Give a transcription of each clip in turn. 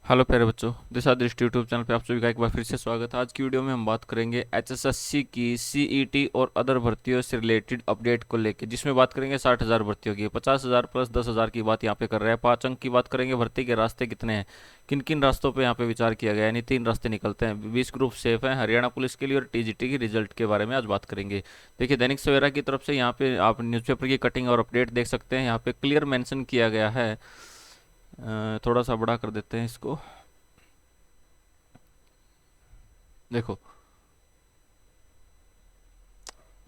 Hello प्यारे बच्चों, दिशा दृष्टि यूट्यूब चैनल पे आप सभी का एक बार फिर से स्वागत है। आज की वीडियो में हम बात करेंगे एचएसएससी की सीईटी और अदर भर्तियों से रिलेटेड अपडेट को लेकर, जिसमें बात करेंगे 60,000 भर्तियों की। 50,000 प्लस 10,000 की बात यहाँ पे कर रहे हैं। 5 अंक की बात करेंगे। भर्ती के रास्ते कितने हैं, किन किन रास्तों पर यहाँ पे विचार किया गया है। यानी 3 रास्ते निकलते हैं। 20 ग्रुप सेफ हैं हरियाणा पुलिस के लिए, और टीजीटी की रिजल्ट के बारे में आज बात करेंगे। देखिए, दैनिक सवेरा की तरफ से यहाँ पे आप न्यूज़पेपर की कटिंग और अपडेट देख सकते हैं। यहाँ पे क्लियर मेंशन किया गया है। थोड़ा सा बड़ा कर देते हैं इसको। देखो,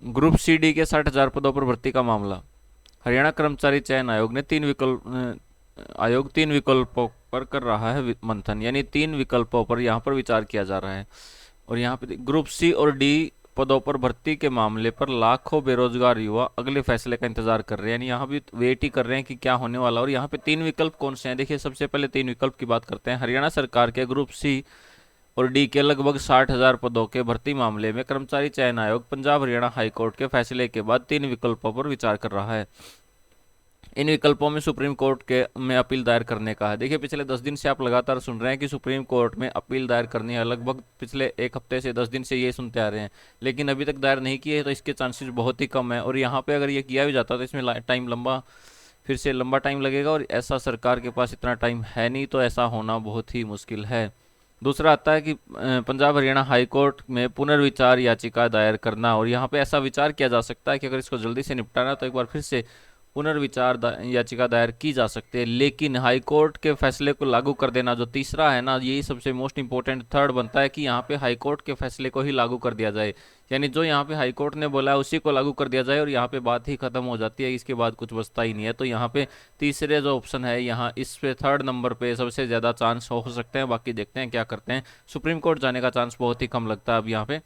ग्रुप सी डी के 60,000 पदों पर भर्ती का मामला। हरियाणा कर्मचारी चयन आयोग ने तीन विकल्पों पर कर रहा है मंथन। यानी 3 विकल्पों पर यहाँ पर विचार किया जा रहा है। और यहाँ पे ग्रुप सी और डी पदों पर भर्ती के मामले पर लाखों बेरोजगार युवा अगले फैसले का इंतजार कर रहे हैं। यानी यहाँ भी वेट ही कर रहे हैं कि क्या होने वाला। और यहाँ पे 3 विकल्प कौन से हैं, देखिए। सबसे पहले 3 विकल्प की बात करते हैं। हरियाणा सरकार के ग्रुप सी और डी के लगभग 60,000 पदों के भर्ती मामले में कर्मचारी चयन आयोग पंजाब हरियाणा हाईकोर्ट के फैसले के बाद 3 विकल्पों पर विचार कर रहा है। इन विकल्पों में सुप्रीम कोर्ट के में अपील दायर करने का है। देखिए, पिछले 10 दिन से आप लगातार सुन रहे हैं कि सुप्रीम कोर्ट में अपील दायर करनी है। लगभग पिछले एक हफ्ते से 10 दिन से ये सुनते आ रहे हैं, लेकिन अभी तक दायर नहीं किए, तो इसके चांसेस बहुत ही कम है। और यहाँ पे अगर ये किया भी जाता तो इसमें टाइम लंबा, फिर से लंबा टाइम लगेगा। और ऐसा सरकार के पास इतना टाइम है नहीं, तो ऐसा होना बहुत ही मुश्किल है। दूसरा आता है कि पंजाब हरियाणा हाई कोर्ट में पुनर्विचार याचिका दायर करना। और यहाँ पे ऐसा विचार किया जा सकता है कि अगर इसको जल्दी से निपटाना है तो एक बार फिर से पुनर्विचार याचिका दायर की जा सकती है। लेकिन हाई कोर्ट के फैसले को लागू कर देना, जो तीसरा है ना, यही सबसे मोस्ट इंपॉर्टेंट थर्ड बनता है कि यहाँ पे हाई कोर्ट के फैसले को ही लागू कर दिया जाए। यानी जो यहाँ पे हाई कोर्ट ने बोला है उसी को लागू कर दिया जाए, और यहाँ पे बात ही खत्म हो जाती है। इसके बाद कुछ बचता ही नहीं है। तो यहाँ पे तीसरे जो ऑप्शन है, यहाँ इस पे थर्ड नंबर पे सबसे ज़्यादा चांस हो सकते हैं। बाकी देखते हैं क्या करते हैं। सुप्रीम कोर्ट जाने का चांस बहुत ही कम लगता है अब यहाँ पे।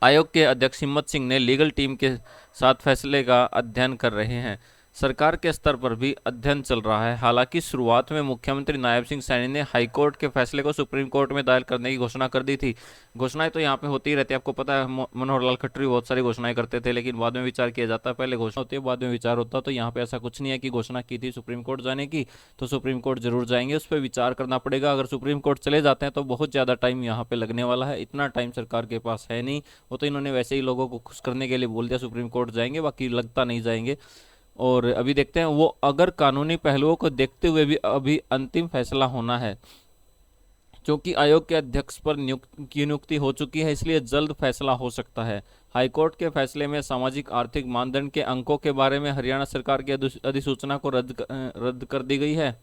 आयोग के अध्यक्ष हिम्मत सिंह ने लीगल टीम के साथ फैसले का अध्ययन कर रहे हैं। सरकार के स्तर पर भी अध्ययन चल रहा है। हालांकि शुरुआत में मुख्यमंत्री नायब सिंह सैनी ने हाईकोर्ट के फैसले को सुप्रीम कोर्ट में दायर करने की घोषणा कर दी थी। घोषणाएं तो यहाँ पे होती ही रहती है, आपको पता है। मनोहर लाल खट्टर बहुत सारी घोषणाएं करते थे, लेकिन बाद में विचार किया जाता है। पहले घोषणा होती है, बाद में विचार होता है। तो यहाँ पे ऐसा कुछ नहीं है कि घोषणा की थी सुप्रीम कोर्ट जाने की तो सुप्रीम कोर्ट जरूर जाएंगे, उस पर विचार करना पड़ेगा। अगर सुप्रीम कोर्ट चले जाते हैं तो बहुत ज़्यादा टाइम यहाँ पे लगने वाला है। इतना टाइम सरकार के पास है नहीं। वो तो इन्होंने वैसे ही लोगों को खुश करने के लिए बोल दिया सुप्रीम कोर्ट जाएंगे, बाकी लगता नहीं जाएंगे। और अभी देखते हैं वो, अगर कानूनी पहलुओं को देखते हुए भी अभी अंतिम फैसला होना है। क्योंकि आयोग के अध्यक्ष पर नियुक्ति हो चुकी है, इसलिए जल्द फैसला हो सकता है। हाईकोर्ट के फैसले में सामाजिक आर्थिक मानदंड के अंकों के बारे में हरियाणा सरकार की अधिसूचना को रद्द कर दी गई है।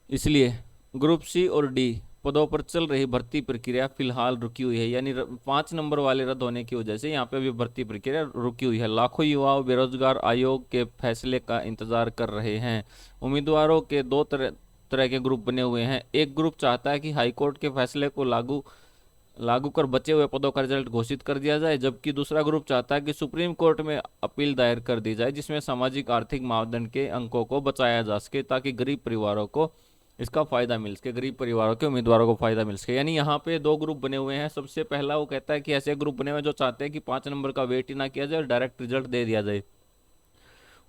इसलिए ग्रुप सी और डी पदों पर चल रही भर्ती प्रक्रिया फिलहाल रुकी हुई है। यानी 5 नंबर वाले रद्द होने की वजह से यहाँ पे अभी भर्ती प्रक्रिया रुकी हुई है। लाखों युवा बेरोजगार आयोग के फैसले का इंतजार कर रहे हैं। उम्मीदवारों के दो तरह के ग्रुप बने हुए हैं। एक ग्रुप चाहता है कि हाईकोर्ट के फैसले को लागू कर बचे हुए पदों का रिजल्ट घोषित कर दिया जाए, जबकि दूसरा ग्रुप चाहता है कि सुप्रीम कोर्ट में अपील दायर कर दी जाए, जिसमें सामाजिक आर्थिक मापदंड के अंकों को बचाया जा सके, ताकि गरीब परिवारों को इसका फायदा मिल सके, गरीब परिवारों के उम्मीदवारों को फायदा मिल सके। यानी यहाँ पे 2 ग्रुप बने हुए हैं। सबसे पहला वो कहता है कि ऐसे ग्रुप बने हुए जो चाहते हैं कि 5 नंबर का वेट ही ना किया जाए और डायरेक्ट रिजल्ट दे दिया जाए।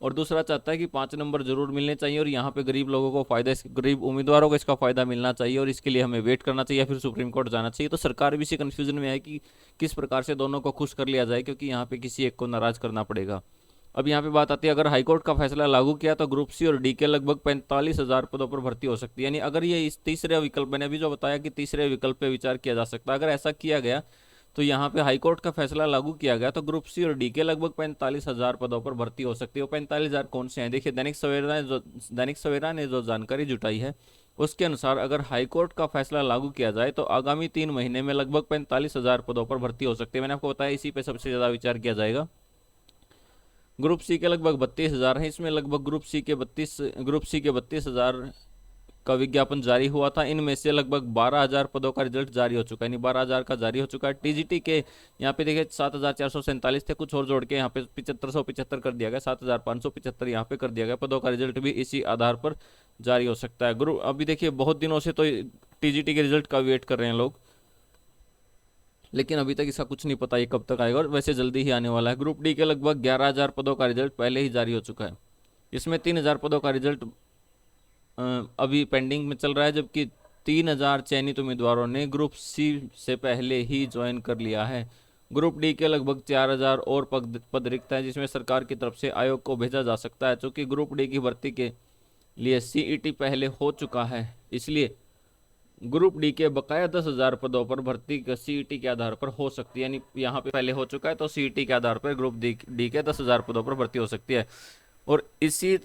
और दूसरा चाहता है कि 5 नंबर जरूर मिलने चाहिए, और यहाँ पे गरीब लोगों को फायदा, गरीब उम्मीदवारों को इसका फायदा मिलना चाहिए, और इसके लिए हमें वेट करना चाहिए, फिर सुप्रीम कोर्ट जाना चाहिए। तो सरकार भी इसी कंफ्यूजन में है कि किस प्रकार से दोनों को खुश कर लिया जाए, क्योंकि यहाँ पे किसी एक को नाराज करना पड़ेगा। अब यहाँ पे बात आती है, अगर हाईकोर्ट का फैसला लागू किया तो ग्रुप सी और डी के लगभग 45,000 पदों पर भर्ती हो सकती है। यानी अगर ये इस तीसरे विकल्प, मैंने अभी जो बताया कि तीसरे विकल्प पे विचार किया जा सकता है, अगर ऐसा किया गया तो यहाँ पे हाईकोर्ट का फैसला लागू किया गया तो ग्रुप सी और डी के लगभग 45,000 पदों पर भर्ती हो सकती है। वो 45,000 कौन से हैं, देखिए। दैनिक सवेरा ने जो जानकारी जुटाई है उसके अनुसार, अगर हाईकोर्ट का फैसला लागू किया जाए तो आगामी 3 महीने में लगभग 45,000 पदों पर भर्ती हो सकती है। मैंने आपको बताया इसी पे सबसे ज्यादा विचार किया जाएगा। ग्रुप सी के लगभग 32,000 हैं। इसमें लगभग ग्रुप सी के 32,000 का विज्ञापन जारी हुआ था। इनमें से लगभग 12,000 पदों का रिजल्ट जारी हो चुका है, यानी 12,000 का जारी हो चुका है। टीजीटी के यहाँ पे देखिए 7,447 थे, कुछ और जोड़ के यहाँ पे 7,575 कर दिया गया, 7,575 यहाँ पे कर दिया गया। पदों का रिजल्ट भी इसी आधार पर जारी हो सकता है। ग्रुप अभी देखिए बहुत दिनों से तो टीजीटी के रिजल्ट का वेट कर रहे हैं लोग, लेकिन अभी तक इसका कुछ नहीं पता ये कब तक आएगा, और वैसे जल्दी ही आने वाला है। ग्रुप डी के लगभग 11,000 पदों का रिजल्ट पहले ही जारी हो चुका है। इसमें 3,000 पदों का रिजल्ट अभी पेंडिंग में चल रहा है, जबकि 3000 चयनित उम्मीदवारों ने ग्रुप सी से पहले ही ज्वाइन कर लिया है। ग्रुप डी के लगभग 4000 और पद रिक्त हैं, जिसमें सरकार की तरफ से आयोग को भेजा जा सकता है। चूंकि ग्रुप डी की भर्ती के लिए सीईटी पहले हो चुका है, इसलिए ग्रुप डी के बकाया 10,000 पदों पर भर्ती सीईटी के आधार पर हो सकती है। यानी यहाँ पे पहले हो चुका है तो सीईटी के आधार पर ग्रुप डी के 10,000 पदों पर भर्ती हो सकती है। और इसी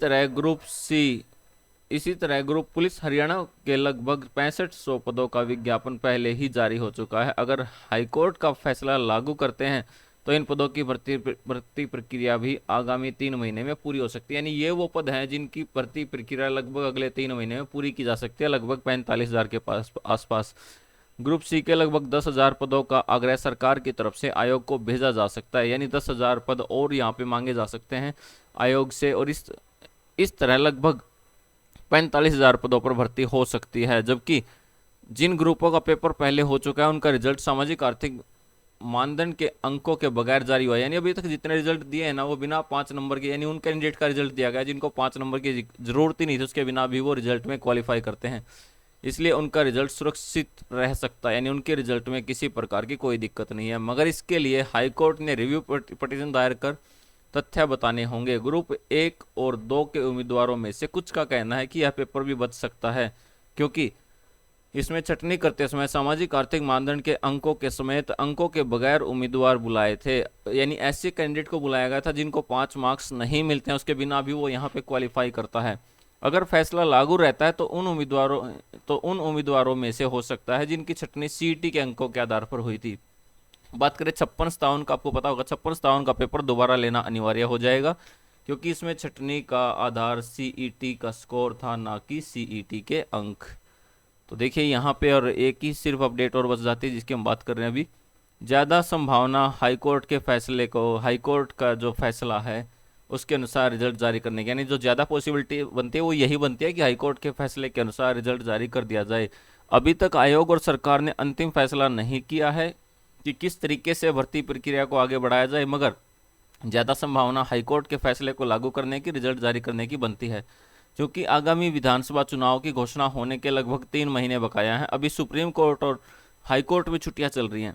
तरह ग्रुप पुलिस हरियाणा के लगभग 6500 पदों का विज्ञापन पहले ही जारी हो चुका है। अगर हाईकोर्ट का फैसला लागू करते हैं तो इन पदों की भर्ती प्रक्रिया भी आगामी 3 महीने में पूरी हो सकती है। यानी ये वो पद हैं जिनकी भर्ती प्रक्रिया लगभग अगले 3 महीने में पूरी की जा सकती है, लगभग 45,000 के आसपास। ग्रुप सी के लगभग 10,000 पदों का आग्रह सरकार की तरफ से आयोग को भेजा जा सकता है। यानी 10,000 पद और यहाँ पे मांगे जा सकते हैं आयोग से, और इस तरह लगभग 45,000 पदों पर भर्ती हो सकती है। जबकि जिन ग्रुपों का पेपर पहले हो चुका है उनका रिजल्ट सामाजिक आर्थिक मानदंड के अंकों के बगैर जारी हुआ है। यानी अभी तक जितने रिजल्ट दिए हैं ना, वो बिना 5 नंबर के, यानी उन कैंडिडेट का रिजल्ट दिया गया जिनको 5 नंबर की जरूरत ही नहीं थी, उसके बिना भी वो रिजल्ट में क्वालिफाई करते हैं, इसलिए उनका रिजल्ट सुरक्षित रह सकता है। यानी उनके रिजल्ट में किसी प्रकार की कोई दिक्कत नहीं है। मगर इसके लिए हाईकोर्ट ने रिव्यू पिटीशन दायर कर तथ्य बताने होंगे। ग्रुप 1 और 2 के उम्मीदवारों में से कुछ का कहना है कि यह पेपर भी बच सकता है, क्योंकि इसमें छटनी करते समय सामाजिक आर्थिक मानदंड के अंकों के समेत अंकों के बगैर उम्मीदवार बुलाए थे। यानी ऐसे कैंडिडेट को बुलाया गया था जिनको 5 मार्क्स नहीं मिलते हैं, उसके बिना भी वो यहाँ पे क्वालिफाई करता है। अगर फैसला लागू रहता है तो उन उम्मीदवारों में से हो सकता है जिनकी छटनी सीईटी के अंकों के आधार पर हुई थी। बात करें 56-57 का, आपको पता होगा 56-57 का पेपर दोबारा लेना अनिवार्य हो जाएगा, क्योंकि इसमें छटनी का आधार सीईटी का स्कोर था, ना कि सीईटी के अंक। तो देखिए यहाँ पे और एक ही सिर्फ अपडेट और बच जाती है जिसकी हम बात कर रहे हैं अभी। ज़्यादा संभावना हाईकोर्ट का जो फैसला है उसके अनुसार रिजल्ट जारी करने की, यानी जो ज़्यादा पॉसिबिलिटी बनती है वो यही बनती है कि हाईकोर्ट के फैसले के अनुसार रिजल्ट जारी कर दिया जाए। अभी तक आयोग और सरकार ने अंतिम फैसला नहीं किया है कि किस तरीके से भर्ती प्रक्रिया को आगे बढ़ाया जाए, मगर ज़्यादा संभावना हाईकोर्ट के फैसले को लागू करने की, रिजल्ट जारी करने की बनती है। क्योंकि आगामी विधानसभा चुनाव की घोषणा होने के लगभग 3 महीने बकाया हैं। अभी सुप्रीम कोर्ट और हाई कोर्ट में छुट्टियां चल रही हैं।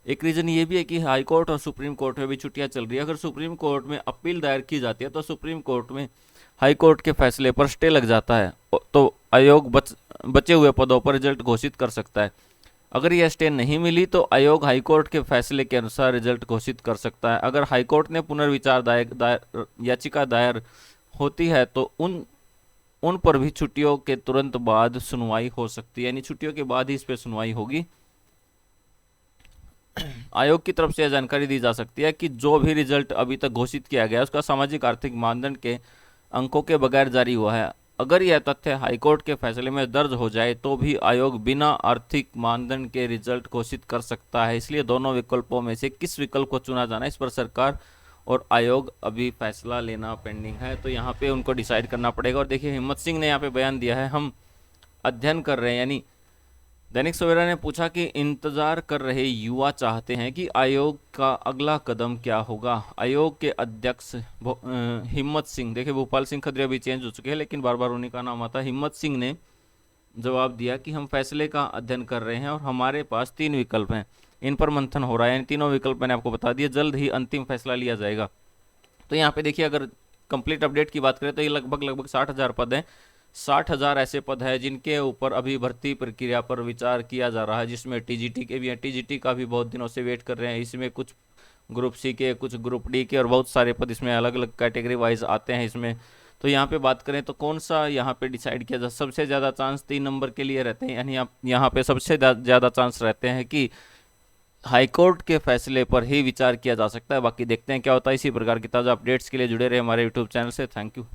एक रीज़न ये भी है कि हाई कोर्ट और सुप्रीम कोर्ट में भी छुट्टियां चल रही है। अगर सुप्रीम कोर्ट में अपील दायर की जाती है तो सुप्रीम कोर्ट में हाई कोर्ट के फैसले पर स्टे लग जाता है, तो आयोग बचे हुए पदों पर रिजल्ट घोषित कर सकता है। अगर यह स्टे नहीं मिली तो आयोग हाईकोर्ट के फैसले के अनुसार रिजल्ट घोषित कर सकता है। अगर हाईकोर्ट ने पुनर्विचार याचिका दायर होती है तो उन पर भी छुट्टियों के तुरंत बाद सुनवाई हो सकती है, यानी छुट्टियों के बाद ही इस पर सुनवाई होगी। आयोग की तरफ से यह जानकारी दी जा सकती है कि जो भी रिजल्ट अभी तक घोषित किया गया है उसका सामाजिक आर्थिक मानदंड के अंकों के बगैर जारी हुआ है। अगर यह तथ्य हाईकोर्ट के फैसले में दर्ज हो जाए तो भी आयोग बिना आर्थिक मानदंड के रिजल्ट घोषित कर सकता है। इसलिए दोनों विकल्पों में से किस विकल्प को चुना जाना है, इस पर सरकार और आयोग अभी फैसला लेना पेंडिंग है, तो यहाँ पे उनको डिसाइड करना पड़ेगा। और देखिए हिम्मत सिंह ने यहाँ पे बयान दिया है, हम अध्ययन कर रहे हैं। यानी दैनिक सवेरा ने पूछा कि इंतजार कर रहे युवा चाहते हैं कि आयोग का अगला कदम क्या होगा। आयोग के अध्यक्ष हिम्मत सिंह, देखिए भोपाल सिंह खदरिया भी चेंज हो चुके हैं लेकिन बार बार उन्हीं का नाम आता है। हिम्मत सिंह ने जवाब दिया कि हम फैसले का अध्ययन कर रहे हैं और हमारे पास 3 विकल्प हैं, इन पर मंथन हो रहा है। यानी तीनों विकल्प मैंने आपको बता दिया, जल्द ही अंतिम फैसला लिया जाएगा। तो यहाँ पे देखिए अगर कंप्लीट अपडेट की बात करें तो ये लगभग 60,000 पद हैं। 60,000 ऐसे पद हैं जिनके ऊपर अभी भर्ती प्रक्रिया पर विचार किया जा रहा है, जिसमें टीजीटी के भी हैं। टीजीटी का भी बहुत दिनों से वेट कर रहे हैं। इसमें कुछ ग्रुप सी के, कुछ ग्रुप डी के और बहुत सारे पद इसमें अलग अलग कैटेगरी वाइज आते हैं इसमें। तो यहाँ पे बात करें तो कौन सा यहाँ पे डिसाइड किया जाए, सबसे ज़्यादा चांस 3 नंबर के लिए रहते हैं। यानी यहाँ पे सबसे ज़्यादा चांस रहते हैं कि हाईकोर्ट के फैसले पर ही विचार किया जा सकता है। बाकी देखते हैं क्या होता है। इसी प्रकार की ताज़ा अपडेट्स के लिए जुड़े रहे हमारे यूट्यूब चैनल से। Thank you.